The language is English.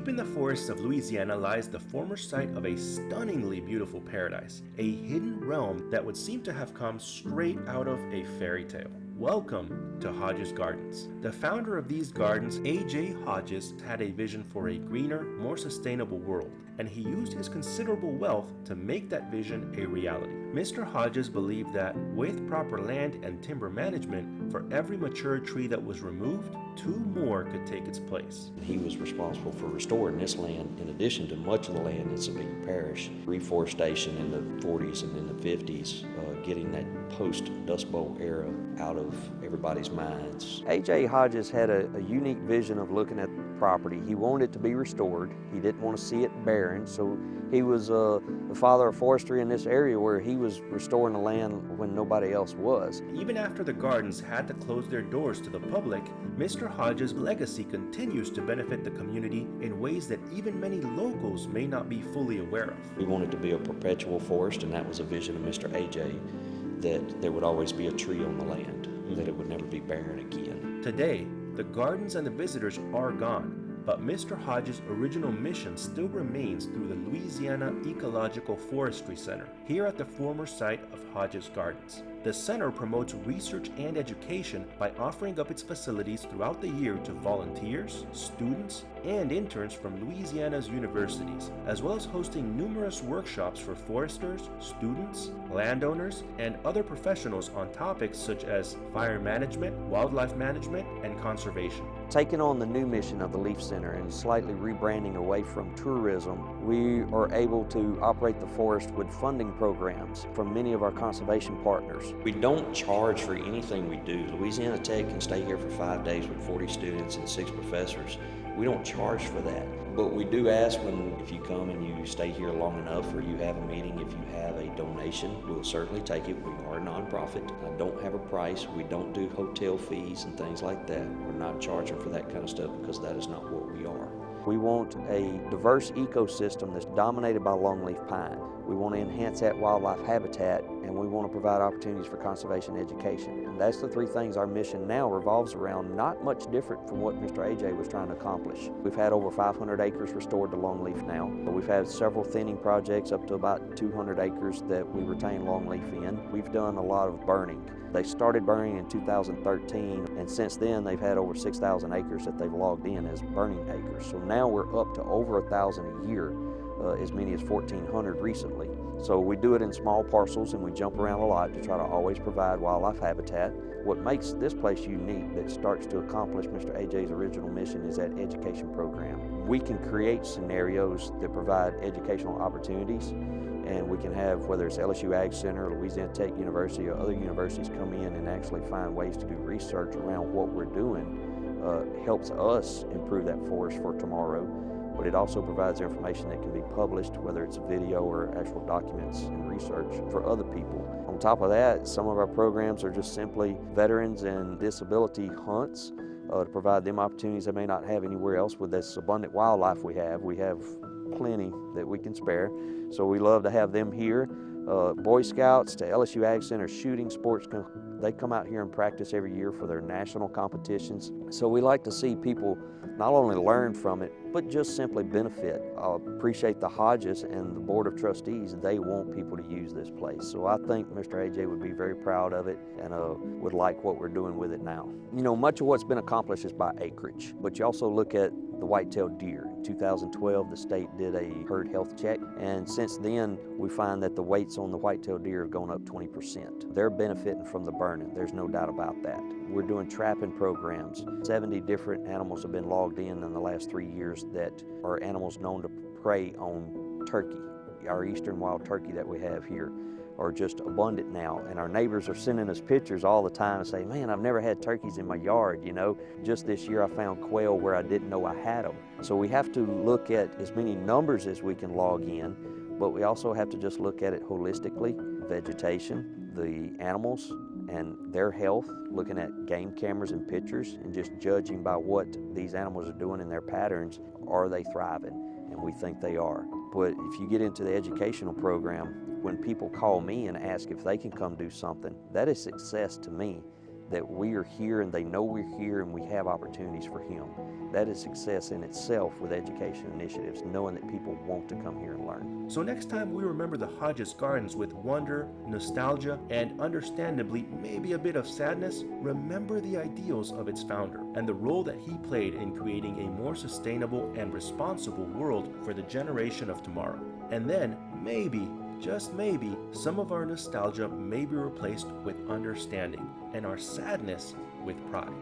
Deep in the forests of Louisiana lies the former site of a stunningly beautiful paradise, a hidden realm that would seem to have come straight out of a fairy tale. Welcome to Hodges Gardens. The founder of these gardens, A.J. Hodges, had a vision for a greener, more sustainable world, and he used his considerable wealth to make that vision a reality. Mr. Hodges believed that with proper land and timber management, for every mature tree that was removed, 2 more could take its place. He was responsible for restoring this land in addition to much of the land in Sabine Parish. Reforestation in the 40s and in the 50s, getting that post-Dust Bowl era out of everybody's minds. A.J. Hodges had a unique vision of looking at the property. He wanted it to be restored. He didn't want to see it barren, so he was the father of forestry in this area where he was restoring the land when nobody else was. Even after the gardens had to close their doors to the public, Mr. Hodges' legacy continues to benefit the community in ways that even many locals may not be fully aware of. We wanted to be a perpetual forest, and that was a vision of Mr. A.J., that there would always be a tree on the land, that it would never be barren again. Today, the gardens and the visitors are gone, but Mr. Hodges' original mission still remains through the Louisiana Ecological Forestry Center, here at the former site of Hodges Gardens. The center promotes research and education by offering up its facilities throughout the year to volunteers, students, and interns from Louisiana's universities, as well as hosting numerous workshops for foresters, students, landowners, and other professionals on topics such as fire management, wildlife management, and conservation. Taking on the new mission of the Leaf Center and slightly rebranding away from tourism, we are able to operate the forest with funding programs from many of our conservation partners. We don't charge for anything we do. Louisiana Tech can stay here for 5 days with 40 students and 6 professors. We don't charge for that. But we do ask if you come and you stay here long enough or you have a meeting, if you have a donation, we'll certainly take it. We are a nonprofit. I don't have a price. We don't do hotel fees and things like that. We're not charging for that kind of stuff because that is not what we are. We want a diverse ecosystem that's dominated by longleaf pine. We want to enhance that wildlife habitat, and we want to provide opportunities for conservation education. And that's the 3 things our mission now revolves around, not much different from what Mr. A.J. was trying to accomplish. We've had over 500 acres restored to longleaf now. We've had several thinning projects up to about 200 acres that we retain longleaf in. We've done a lot of burning. They started burning in 2013, and since then they've had over 6,000 acres that they've logged in as burning acres. So now we're up to over 1,000 a year, as many as 1,400 recently. So we do it in small parcels and we jump around a lot to try to always provide wildlife habitat. What makes this place unique that starts to accomplish Mr. A.J.'s original mission is that education program. We can create scenarios that provide educational opportunities, and we can have, whether it's LSU Ag Center, Louisiana Tech University, or other universities come in and actually find ways to do research around what we're doing. Helps us improve that forest for tomorrow, but it also provides information that can be published, whether it's video or actual documents and research for other people. On top of that, some of our programs are just simply veterans and disability hunts to provide them opportunities they may not have anywhere else. With this abundant wildlife we have plenty that we can spare. So we love to have them here. Boy Scouts to LSU Ag Center shooting sports, they come out here and practice every year for their national competitions. So we like to see people not only learn from it, but just simply benefit. I appreciate the Hodges and the Board of Trustees. They want people to use this place. So I think Mr. A.J. would be very proud of it and would like what we're doing with it now. You know, much of what's been accomplished is by acreage, but you also look at the white-tailed deer. In 2012, the state did a herd health check, and since then, we find that the weights on the white-tailed deer have gone up 20%. They're benefiting from the burning, there's no doubt about that. We're doing trapping programs. 70 different animals have been logged in the last 3 years that are animals known to prey on turkey. Our eastern wild turkey that we have here are just abundant now, and our neighbors are sending us pictures all the time and say, man, I've never had turkeys in my yard, you know. Just this year I found quail where I didn't know I had them. So we have to look at as many numbers as we can log in, but we also have to just look at it holistically. Vegetation, the animals and their health, looking at game cameras and pictures and just judging by what these animals are doing in their patterns. Are they thriving? And we think they are. But if you get into the educational program, when people call me and ask if they can come do something, that is success to me. that we are here and they know we're here and we have opportunities for him. That is success in itself with education initiatives, knowing that people want to come here and learn. So next time we remember the Hodges Gardens with wonder, nostalgia, and understandably maybe a bit of sadness, remember the ideals of its founder and the role that he played in creating a more sustainable and responsible world for the generation of tomorrow. And then maybe, just maybe, some of our nostalgia may be replaced with understanding and our sadness with pride.